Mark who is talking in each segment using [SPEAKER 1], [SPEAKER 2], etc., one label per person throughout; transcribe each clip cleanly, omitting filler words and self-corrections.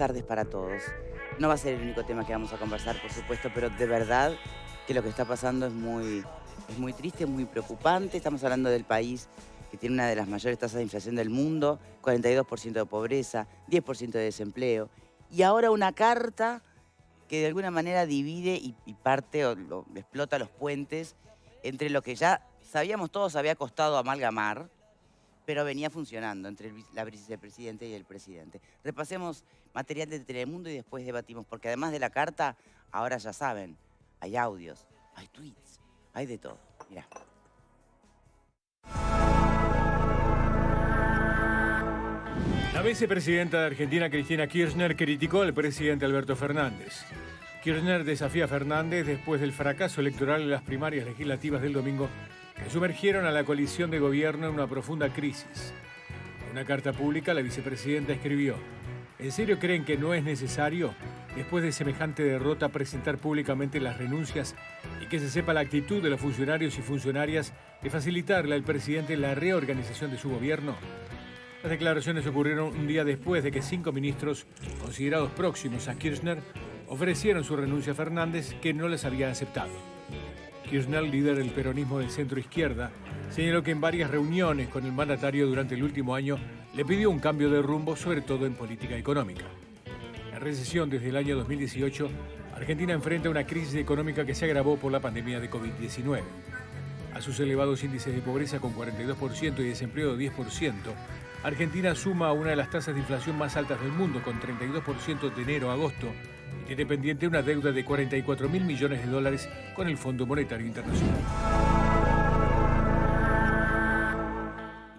[SPEAKER 1] Tardes para todos. No va a ser el único tema que vamos a conversar, por supuesto, pero de verdad que lo que está pasando es muy triste, es muy preocupante. Estamos hablando del país que tiene una de las mayores tasas de inflación del mundo, 42% de pobreza, 10% de desempleo. Y ahora una carta que de alguna manera divide y parte o explota los puentes entre lo que ya sabíamos todos había costado amalgamar, pero venía funcionando entre la vicepresidenta y el presidente. Repasemos material de Telemundo y después debatimos, porque además de la carta, ahora ya saben, hay audios, hay tweets, hay de todo. Mirá.
[SPEAKER 2] La vicepresidenta de Argentina, Cristina Kirchner, criticó al presidente Alberto Fernández. Kirchner desafía a Fernández después del fracaso electoral en las primarias legislativas del domingo, que sumergieron a la coalición de gobierno en una profunda crisis. En una carta pública, la vicepresidenta escribió: ¿en serio creen que no es necesario, después de semejante derrota, presentar públicamente las renuncias y que se sepa la actitud de los funcionarios y funcionarias de facilitarle al presidente la reorganización de su gobierno? Las declaraciones ocurrieron un día después de que 5 ministros, considerados próximos a Kirchner, ofrecieron su renuncia a Fernández, que no les había aceptado. Kirchner, líder del peronismo del centro-izquierda, señaló que en varias reuniones con el mandatario durante el último año le pidió un cambio de rumbo, sobre todo en política económica. En recesión desde el año 2018, Argentina enfrenta una crisis económica que se agravó por la pandemia de COVID-19. A sus elevados índices de pobreza con 42% y desempleo de 10%, Argentina suma una de las tasas de inflación más altas del mundo, con 32% de enero a agosto, y tiene pendiente una deuda de 44.000 millones de dólares con el Fondo Monetario Internacional.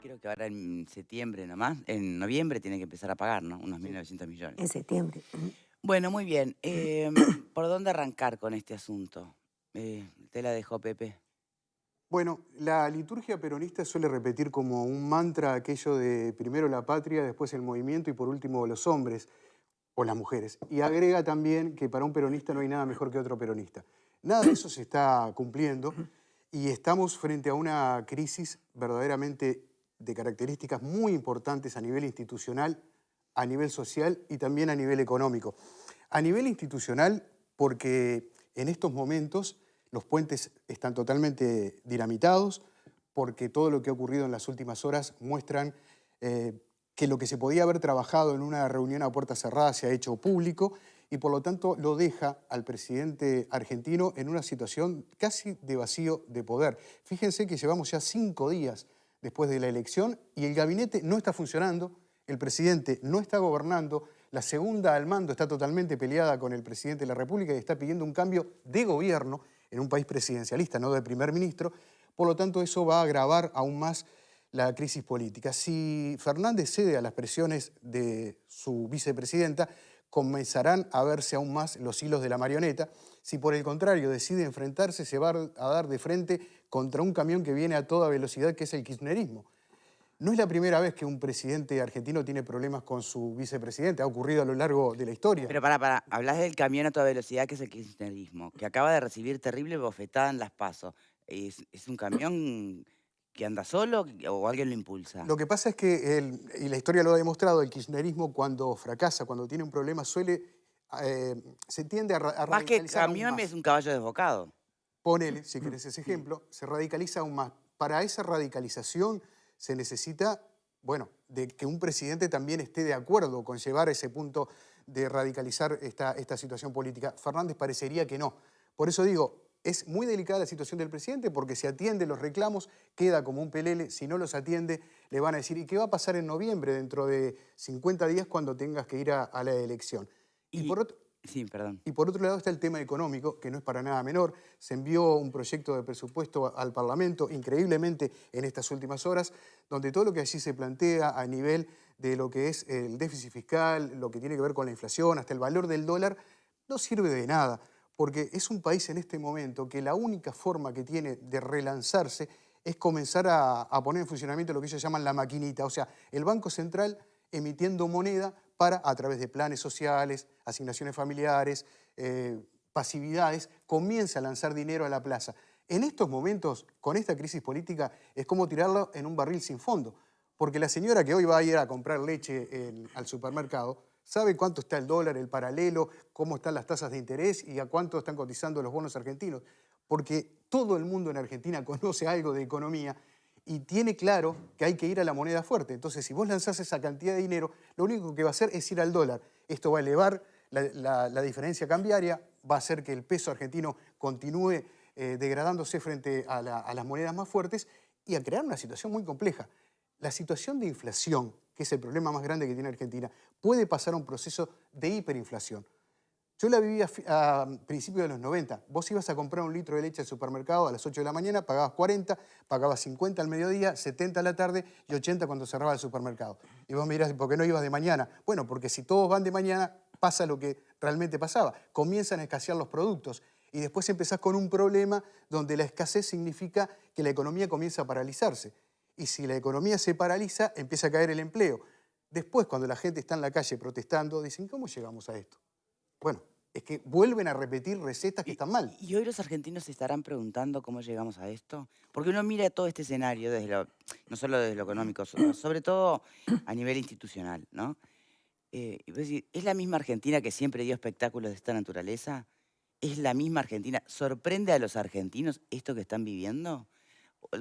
[SPEAKER 1] Creo que ahora en septiembre nomás, en noviembre tiene que empezar a pagar, ¿no? Unos 1.900 millones.
[SPEAKER 3] En septiembre.
[SPEAKER 1] Bueno, muy bien. ¿Por dónde arrancar con este asunto? Te la dejo, Pepe.
[SPEAKER 4] Bueno, la liturgia peronista suele repetir como un mantra aquello de primero la patria, después el movimiento y por último los hombres o las mujeres. Y agrega también que para un peronista no hay nada mejor que otro peronista. Nada de eso se está cumpliendo y estamos frente a una crisis verdaderamente de características muy importantes a nivel institucional, a nivel social y también a nivel económico. A nivel institucional, porque en estos momentos los puentes están totalmente dinamitados, porque todo lo que ha ocurrido en las últimas horas muestran que lo que se podía haber trabajado en una reunión a puerta cerrada se ha hecho público y por lo tanto lo deja al presidente argentino en una situación casi de vacío de poder. Fíjense que llevamos ya 5 días después de la elección y el gabinete no está funcionando, el presidente no está gobernando, la segunda al mando está totalmente peleada con el presidente de la República y está pidiendo un cambio de gobierno en un país presidencialista, no de primer ministro. Por lo tanto, eso va a agravar aún más la crisis política. Si Fernández cede a las presiones de su vicepresidenta, comenzarán a verse aún más los hilos de la marioneta. Si por el contrario decide enfrentarse, se va a dar de frente contra un camión que viene a toda velocidad, que es el kirchnerismo. No es la primera vez que un presidente argentino tiene problemas con su vicepresidente, ha ocurrido a lo largo de la historia.
[SPEAKER 1] Pero hablas del camión a toda velocidad, que es el kirchnerismo, que acaba de recibir terrible bofetada en las PASO. ¿Es un camión que anda solo o alguien lo impulsa?
[SPEAKER 4] Lo que pasa es que, y la historia lo ha demostrado, el kirchnerismo cuando fracasa, cuando tiene un problema, se tiende a radicalizar.
[SPEAKER 1] Más que camión es un caballo desbocado.
[SPEAKER 4] Ponele, si querés ese ejemplo, se radicaliza aún más. Para esa radicalización se necesita, bueno, de que un presidente también esté de acuerdo con llevar a ese punto de radicalizar esta situación política. Fernández parecería que no. Por eso digo, es muy delicada la situación del presidente porque si atiende los reclamos queda como un pelele, si no los atiende le van a decir ¿y qué va a pasar en noviembre, dentro de 50 días cuando tengas que ir a la elección?
[SPEAKER 1] Sí, perdón.
[SPEAKER 4] Y por otro lado está el tema económico, que no es para nada menor. Se envió un proyecto de presupuesto al Parlamento, increíblemente en estas últimas horas, donde todo lo que allí se plantea a nivel de lo que es el déficit fiscal, lo que tiene que ver con la inflación, hasta el valor del dólar, no sirve de nada, porque es un país en este momento que la única forma que tiene de relanzarse es comenzar a poner en funcionamiento lo que ellos llaman la maquinita, o sea, el Banco Central emitiendo moneda para, a través de planes sociales, asignaciones familiares, pasividades, comienza a lanzar dinero a la plaza. En estos momentos, con esta crisis política, es como tirarlo en un barril sin fondo, porque la señora que hoy va a ir a comprar leche al supermercado sabe cuánto está el dólar, el paralelo, cómo están las tasas de interés y a cuánto están cotizando los bonos argentinos. Porque todo el mundo en Argentina conoce algo de economía y tiene claro que hay que ir a la moneda fuerte. Entonces, si vos lanzás esa cantidad de dinero, lo único que va a hacer es ir al dólar. Esto va a elevar la diferencia cambiaria, va a hacer que el peso argentino continúe degradándose frente a las monedas más fuertes y a crear una situación muy compleja. La situación de inflación, que es el problema más grande que tiene Argentina, puede pasar a un proceso de hiperinflación. Yo la viví a principios de los 90. Vos ibas a comprar un litro de leche al supermercado a las 8 de la mañana, pagabas 40, pagabas 50 al mediodía, 70 a la tarde y 80 cuando cerraba el supermercado. Y vos me dirás, ¿por qué no ibas de mañana? Bueno, porque si todos van de mañana, pasa lo que realmente pasaba. Comienzan a escasear los productos y después empezás con un problema donde la escasez significa que la economía comienza a paralizarse. Y si la economía se paraliza, empieza a caer el empleo. Después, cuando la gente está en la calle protestando, dicen, ¿cómo llegamos a esto? Bueno, es que vuelven a repetir recetas que están mal.
[SPEAKER 1] ¿Y hoy los argentinos se estarán preguntando cómo llegamos a esto? Porque uno mira todo este escenario, no solo desde lo económico, sobre todo a nivel institucional, ¿no? Y vos decís, ¿es la misma Argentina que siempre dio espectáculos de esta naturaleza? ¿Es la misma Argentina? ¿Sorprende a los argentinos esto que están viviendo?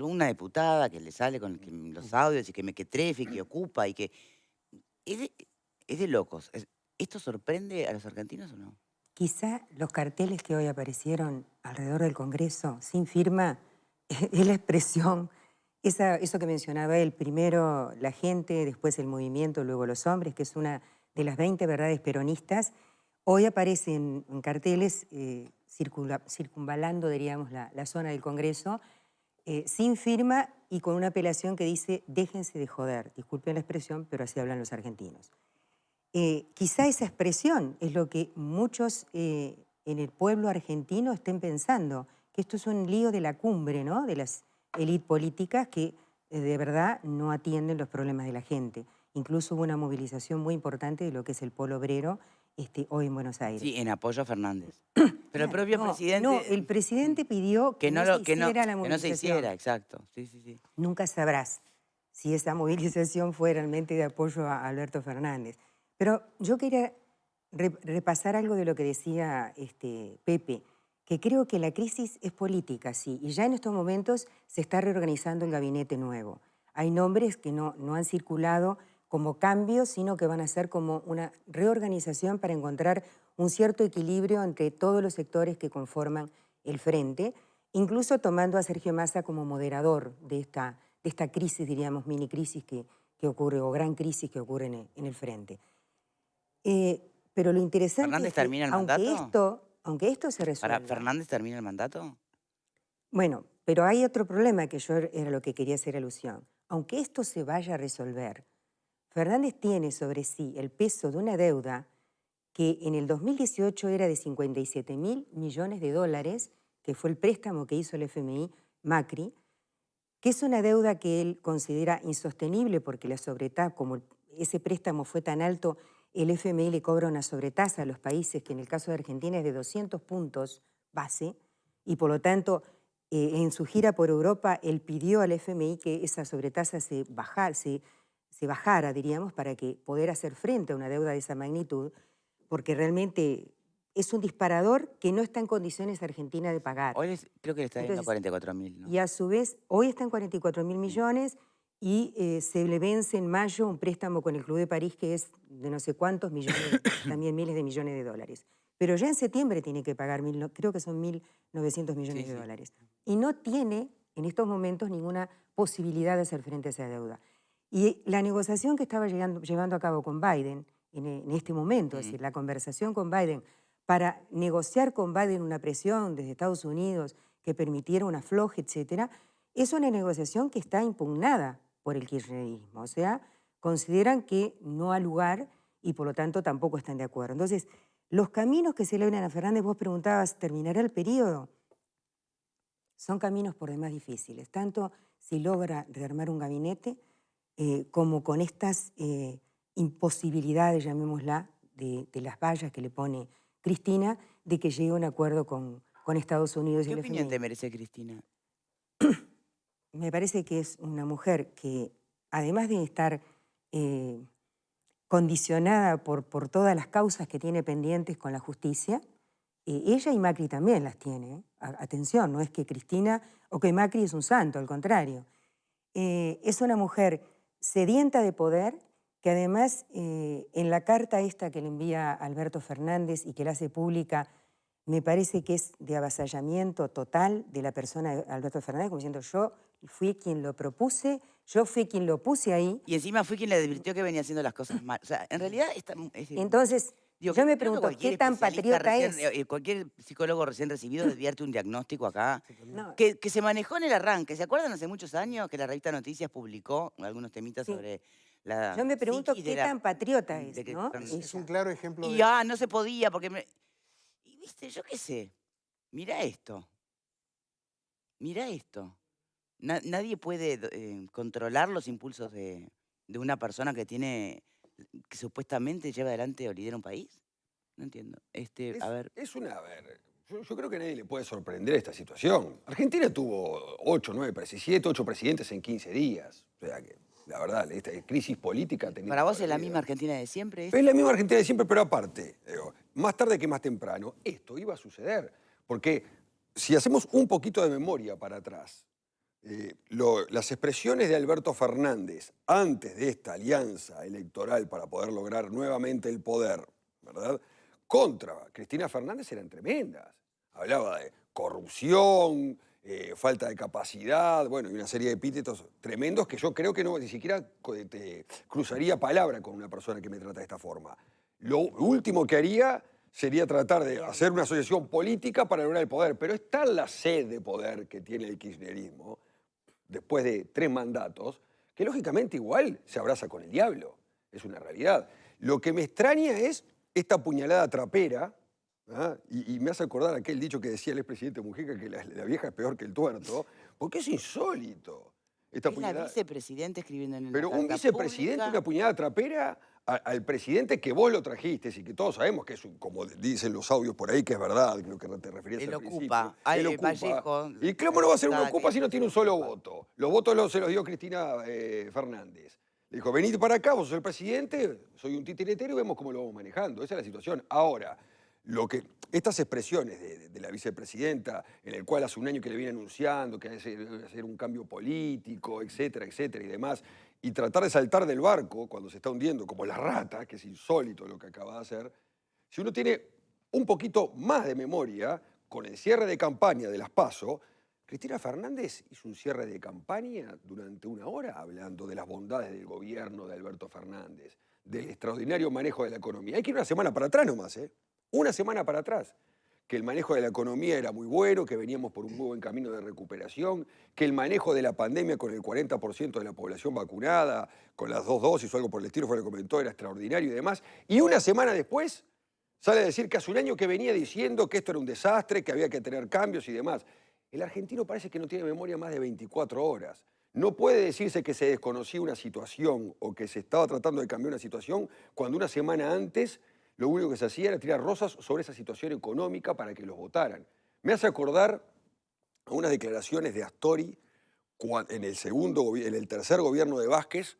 [SPEAKER 1] Una diputada que le sale con los audios y que mequetrefe, que ocupa y que... Es de locos. ¿Esto sorprende a los argentinos o no?
[SPEAKER 3] Quizá los carteles que hoy aparecieron alrededor del Congreso, sin firma, es la expresión, eso que mencionaba él, primero la gente, después el movimiento, luego los hombres, que es una de las 20 verdades peronistas, hoy aparecen en carteles circunvalando, diríamos, la zona del Congreso, sin firma y con una apelación que dice, déjense de joder, disculpen la expresión, pero así hablan los argentinos. Quizá esa expresión es lo que muchos en el pueblo argentino estén pensando, que esto es un lío de la cumbre, ¿no? De las élites políticas que de verdad no atienden los problemas de la gente. Incluso hubo una movilización muy importante de lo que es el polo obrero hoy en Buenos Aires.
[SPEAKER 1] Sí, en apoyo a Fernández. Pero el
[SPEAKER 3] Claro,
[SPEAKER 1] propio presidente...
[SPEAKER 3] No, el presidente pidió que no se hiciera la movilización.
[SPEAKER 1] Que no se hiciera, exacto. Sí, sí, sí.
[SPEAKER 3] Nunca sabrás si esa movilización fue realmente de apoyo a Alberto Fernández. Pero yo quería repasar algo de lo que decía Pepe, que creo que la crisis es política, sí, y ya en estos momentos se está reorganizando el gabinete nuevo. Hay nombres que no han circulado como cambios, sino que van a ser como una reorganización para encontrar un cierto equilibrio entre todos los sectores que conforman el frente, incluso tomando a Sergio Massa como moderador de esta crisis, diríamos, mini crisis que ocurre, o gran crisis que ocurre en el frente. Pero lo interesante
[SPEAKER 1] ¿Fernández
[SPEAKER 3] es que,
[SPEAKER 1] termina el mandato?
[SPEAKER 3] aunque esto se resuelva...
[SPEAKER 1] ¿Fernández termina el mandato?
[SPEAKER 3] Bueno, pero hay otro problema que yo era lo que quería hacer alusión. Aunque esto se vaya a resolver, Fernández tiene sobre sí el peso de una deuda que en el 2018 era de 57.000 millones de dólares, que fue el préstamo que hizo el FMI Macri, que es una deuda que él considera insostenible porque la sobretasa, como ese préstamo fue tan alto, el FMI le cobra una sobretasa a los países que en el caso de Argentina es de 200 puntos base y por lo tanto en su gira por Europa él pidió al FMI que esa sobretasa se bajara, diríamos, para que poder hacer frente a una deuda de esa magnitud, porque realmente es un disparador que no está en condiciones Argentina de pagar.
[SPEAKER 1] Hoy creo que le está dando 44.000, ¿no?
[SPEAKER 3] Y a su vez, hoy está en 44.000 millones y se le vence en mayo un préstamo con el Club de París que es de no sé cuántos millones, también miles de millones de dólares. Pero ya en septiembre tiene que pagar, creo que son 1.900 millones de dólares. Y no tiene en estos momentos ninguna posibilidad de hacer frente a esa deuda. Y la negociación que estaba llevando a cabo con Biden en este momento, es decir, la conversación con Biden para negociar con Biden una presión desde Estados Unidos que permitiera un afloje, etcétera, es una negociación que está impugnada por el kirchnerismo. O sea, consideran que no ha lugar y por lo tanto tampoco están de acuerdo. Entonces, los caminos que se le abren a Fernández, vos preguntabas, ¿terminará el periodo? Son caminos por demás difíciles, tanto si logra rearmar un gabinete como con estas imposibilidades, llamémosla, de las vallas que le pone Cristina, de que llegue a un acuerdo con Estados Unidos y el FMI.
[SPEAKER 1] ¿Qué opinión te merece Cristina?
[SPEAKER 3] Me parece que es una mujer que, además de estar condicionada por todas las causas que tiene pendientes con la justicia. Ella y Macri también las tiene. Atención, no es que Cristina o que Macri es un santo, al contrario. Es una mujer sedienta de poder que además en la carta esta que le envía Alberto Fernández y que la hace pública, me parece que es de avasallamiento total de la persona de Alberto Fernández, como diciendo yo fui quien lo propuse, yo fui quien lo puse ahí.
[SPEAKER 1] Y encima fui quien le advirtió que venía haciendo las cosas mal. O sea, en realidad...
[SPEAKER 3] Entonces,
[SPEAKER 1] digo,
[SPEAKER 3] yo me
[SPEAKER 1] creo que
[SPEAKER 3] pregunto, ¿qué tan patriota es?
[SPEAKER 1] Cualquier psicólogo recién recibido advierte un diagnóstico acá,
[SPEAKER 3] No.
[SPEAKER 1] que se manejó en el arranque. ¿Se acuerdan hace muchos años que la revista Noticias publicó algunos temitas sobre la
[SPEAKER 3] Yo me pregunto
[SPEAKER 1] psiquis de
[SPEAKER 3] qué tan patriota es,
[SPEAKER 1] de que-
[SPEAKER 3] ¿no?
[SPEAKER 4] Es un claro ejemplo
[SPEAKER 1] Y
[SPEAKER 4] de...
[SPEAKER 1] no se podía porque... Y viste, yo qué sé, mirá esto. Mirá esto. Nadie puede controlar los impulsos de una persona que supuestamente lleva adelante o lidera un país. No entiendo. A ver.
[SPEAKER 5] A ver, yo creo que a nadie le puede sorprender esta situación. Argentina tuvo 8 presidentes en 15 días. O sea que, la verdad, esta crisis política...
[SPEAKER 1] ¿Para vos es la misma Argentina de siempre?
[SPEAKER 5] Es la misma Argentina de siempre, pero aparte, digo, más tarde que más temprano, esto iba a suceder. Porque si hacemos un poquito de memoria para atrás, las expresiones de Alberto Fernández antes de esta alianza electoral para poder lograr nuevamente el poder, ¿verdad?, contra Cristina Fernández eran tremendas. Hablaba de corrupción, falta de capacidad, bueno, y una serie de epítetos tremendos que yo creo que ni siquiera cruzaría palabra con una persona que me trata de esta forma. Lo último que haría sería tratar de hacer una asociación política para lograr el poder, pero es tal la sed de poder que tiene el kirchnerismo, después de 3 mandatos, que lógicamente igual se abraza con el diablo. Es una realidad. Lo que me extraña es esta puñalada trapera, ¿ah? Y me hace acordar aquel dicho que decía el expresidente Mujica, que la vieja es peor que el tuerto, porque es insólito. Esta
[SPEAKER 1] Es la vicepresidenta escribiendo en el
[SPEAKER 5] Pero un vicepresidente, una puñalada trapera al presidente que vos lo trajiste y que todos sabemos que es, como dicen los audios por ahí, que es verdad, creo que te referías al principio.
[SPEAKER 1] El ocupa. Vallejo.
[SPEAKER 5] ¿Y cómo no va a ser un ocupa si no tiene un solo voto? Los votos se los dio Cristina Fernández. Le dijo, venid para acá, vos sos el presidente, soy un titiritero y vemos cómo lo vamos manejando. Esa es la situación. Ahora, estas expresiones de la vicepresidenta, en el cual hace un año que le viene anunciando que debe hacer un cambio político, etcétera, etcétera y demás, y tratar de saltar del barco cuando se está hundiendo, como la rata, que es insólito lo que acaba de hacer, si uno tiene un poquito más de memoria, con el cierre de campaña de las PASO, Cristina Fernández hizo un cierre de campaña durante 1 hora hablando de las bondades del gobierno de Alberto Fernández, del extraordinario manejo de la economía. Hay que ir una semana para atrás nomás, ¿eh? Una semana para atrás, que el manejo de la economía era muy bueno, que veníamos por un muy buen camino de recuperación, que el manejo de la pandemia con el 40% de la población vacunada, con las 2 dosis o algo por el estilo, fue lo que comentó, era extraordinario y demás. Y una semana después sale a decir que hace un año que venía diciendo que esto era un desastre, que había que tener cambios y demás. El argentino parece que no tiene memoria más de 24 horas. No puede decirse que se desconocía una situación o que se estaba tratando de cambiar una situación cuando una semana antes lo único que se hacía era tirar rosas sobre esa situación económica para que los votaran. Me hace acordar a unas declaraciones de Astori en el tercer gobierno de Vázquez,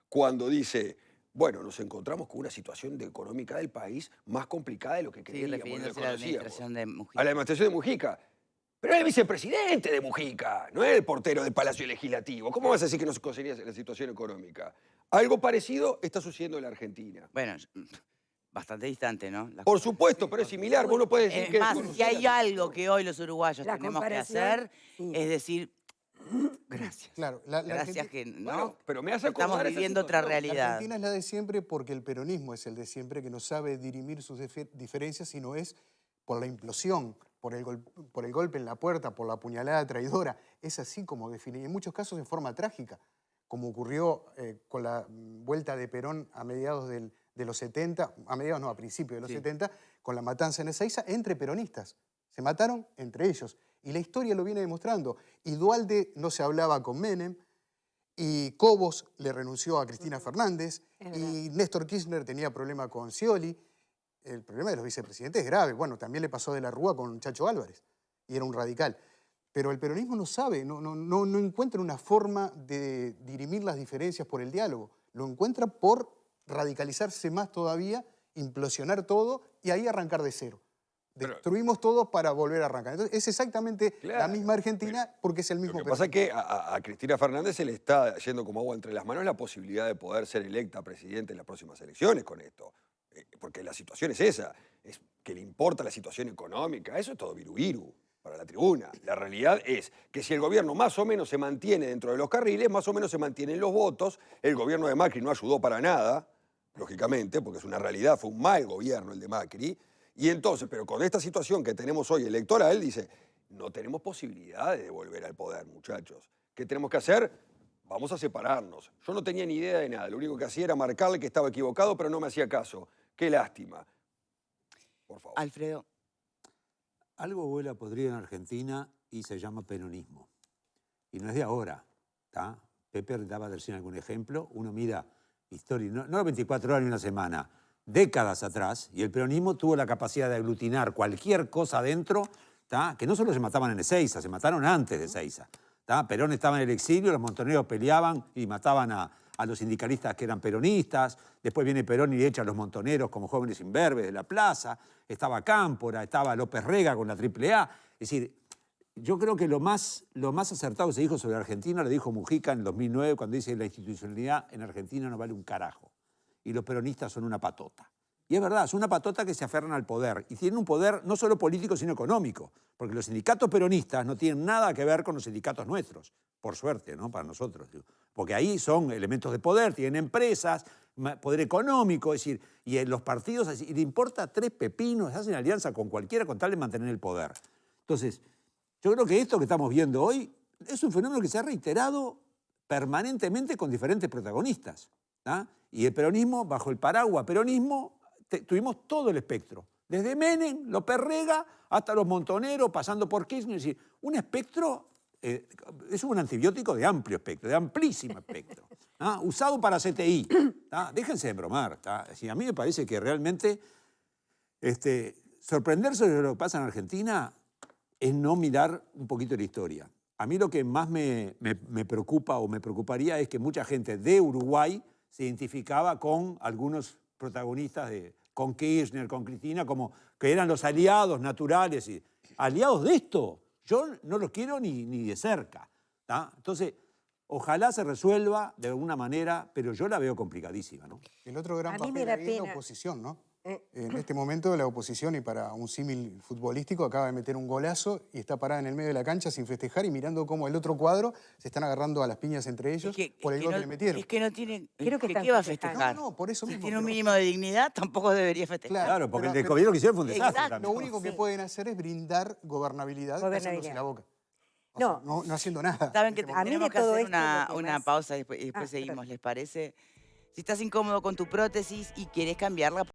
[SPEAKER 5] cuando dice, bueno, nos encontramos con una situación económica del país más complicada de lo que creíamos.
[SPEAKER 1] Refiriéndose a la administración de Mujica.
[SPEAKER 5] A la administración de Mujica. Pero era el vicepresidente de Mujica, no era el portero del Palacio Legislativo. ¿Cómo vas a decir que no se conseguía la situación económica? Algo parecido está sucediendo en la Argentina.
[SPEAKER 1] Bueno, bastante distante, ¿no?
[SPEAKER 5] Por supuesto, pero es similar. Vos no puedes decir que...
[SPEAKER 1] Más, si hay algo que hoy los uruguayos tenemos que hacer, es decir, gracias.
[SPEAKER 4] Claro,
[SPEAKER 1] gracias que, ¿no?
[SPEAKER 5] Bueno, pero me hace acordar
[SPEAKER 1] estamos viviendo otra
[SPEAKER 4] La
[SPEAKER 1] realidad.
[SPEAKER 4] Argentina es la de siempre porque el peronismo es el de siempre, que no sabe dirimir sus diferencias, sino es por la implosión, por el golpe en la puerta, por la puñalada traidora. Es así como define, y en muchos casos en forma trágica, como ocurrió con la vuelta de Perón a mediados de los 70, a principios de los 70, con la matanza en Ezeiza, entre peronistas. Se mataron entre ellos. Y la historia lo viene demostrando. Y Duhalde no se hablaba con Menem, y Cobos le renunció a Cristina Fernández, y Néstor Kirchner tenía problema con Scioli. El problema de los vicepresidentes es grave. Bueno, también le pasó de la Rúa con Chacho Álvarez, y era un radical. Pero el peronismo no sabe, no encuentra una forma de dirimir las diferencias por el diálogo. Lo encuentra por radicalizarse más todavía, implosionar todo y ahí arrancar de cero.
[SPEAKER 5] Pero-
[SPEAKER 4] Destruimos todo para volver a arrancar. Entonces, es exactamente la
[SPEAKER 5] Claro,
[SPEAKER 4] misma Argentina porque es el mismo
[SPEAKER 5] Lo que pasa es
[SPEAKER 4] peronismo.
[SPEAKER 5] que a Cristina Fernández se le está yendo como agua entre las manos la posibilidad de poder ser electa presidente en las próximas elecciones con esto. Porque la situación es esa, es que le importa la situación económica, eso es todo viru para la tribuna. La realidad es que si el gobierno más o menos se mantiene dentro de los carriles, más o menos se mantienen los votos, el gobierno de Macri no ayudó para nada, lógicamente, porque es una realidad, fue un mal gobierno el de Macri, y entonces, pero con esta situación que tenemos hoy electoral, dice, no tenemos posibilidad de volver al poder, muchachos. ¿Qué tenemos que hacer? Vamos a separarnos. Yo no tenía ni idea de nada, lo único que hacía era marcarle que estaba equivocado, pero no me hacía caso. Qué lástima. Por favor.
[SPEAKER 1] Alfredo,
[SPEAKER 6] Algo huele podrido en Argentina y se llama peronismo. Y no es de ahora, ¿tá? Pepe daba recién algún ejemplo. Uno mira historia, no 24 horas ni una semana, décadas atrás, y el peronismo tuvo la capacidad de aglutinar cualquier cosa adentro, ¿tá? Que no solo se mataban en Ezeiza, se mataron antes de Ezeiza. ¿Tá? Perón estaba en el exilio, los montoneros peleaban y mataban a los sindicalistas que eran peronistas. Después viene Perón y echa a los montoneros como jóvenes imberbes de la plaza. Estaba Cámpora, estaba López Rega con la AAA. Es decir, yo creo que lo más acertado que se dijo sobre Argentina lo dijo Mujica en el 2009 cuando dice la institucionalidad en Argentina no vale un carajo. Y los peronistas son una patota. Y es verdad, son una patota que se aferran al poder. Y tienen un poder no solo político, sino económico. Porque los sindicatos peronistas no tienen nada que ver con los sindicatos nuestros. Por suerte, ¿no? Para nosotros. Porque ahí son elementos de poder, tienen empresas, poder económico, es decir, y los partidos, y le importa tres pepinos, hacen alianza con cualquiera con tal de mantener el poder. Entonces, yo creo que esto que estamos viendo hoy es un fenómeno que se ha reiterado permanentemente con diferentes protagonistas. ¿Tá? Y el peronismo, bajo el paraguas peronismo, tuvimos todo el espectro. Desde Menem, López Rega, hasta los montoneros, pasando por Kirchner. Es decir, un espectro, es un antibiótico de amplio espectro, de amplísimo espectro. ¿Ah? Usado para CTI. ¿Tá? Déjense de bromar. ¿Tá? Es decir, a mí me parece que realmente sorprenderse de lo que pasa en Argentina es no mirar un poquito la historia. A mí lo que más me preocupa o me preocuparía es que mucha gente de Uruguay se identificaba con algunos protagonistas, con Kirchner, con Cristina, como que eran los aliados naturales. Y, aliados de esto, yo no los quiero ni de cerca. ¿Tá? Entonces, ojalá se resuelva de alguna manera, pero yo la veo complicadísima, ¿no?
[SPEAKER 4] El otro gran
[SPEAKER 3] A mí me
[SPEAKER 4] papel
[SPEAKER 3] da
[SPEAKER 4] ahí es la
[SPEAKER 3] pena.
[SPEAKER 4] oposición, ¿no? En este momento la oposición, y para un símil futbolístico, acaba de meter un golazo y está parada en el medio de la cancha sin festejar y mirando cómo el otro cuadro se están agarrando a las piñas entre ellos por el gol que le metieron.
[SPEAKER 1] Es que no tiene...
[SPEAKER 3] Creo que
[SPEAKER 1] ¿Qué
[SPEAKER 3] están
[SPEAKER 1] va a
[SPEAKER 3] festejando.
[SPEAKER 1] festejar?
[SPEAKER 4] No, por eso
[SPEAKER 1] Si
[SPEAKER 4] mismo.
[SPEAKER 1] tiene un
[SPEAKER 4] pero-
[SPEAKER 1] mínimo de dignidad, tampoco debería festejar.
[SPEAKER 6] Claro, porque
[SPEAKER 4] pero-
[SPEAKER 6] el gobierno que hicieron fue un desastre.
[SPEAKER 1] Exacto.
[SPEAKER 6] también.
[SPEAKER 4] Lo único que pueden hacer es brindar gobernabilidad,
[SPEAKER 3] Gobernabilidad.
[SPEAKER 4] la boca. O
[SPEAKER 3] No.
[SPEAKER 4] sea, no haciendo nada.
[SPEAKER 1] Saben que
[SPEAKER 4] En este momento.
[SPEAKER 3] A mí
[SPEAKER 1] tenemos
[SPEAKER 3] de
[SPEAKER 1] que
[SPEAKER 3] todo
[SPEAKER 1] hacer
[SPEAKER 3] esto lo que
[SPEAKER 1] una
[SPEAKER 3] más-
[SPEAKER 1] pausa y después
[SPEAKER 3] Ah,
[SPEAKER 1] seguimos,
[SPEAKER 3] perdón.
[SPEAKER 1] ¿les parece? Si estás incómodo con tu prótesis y quieres cambiarla,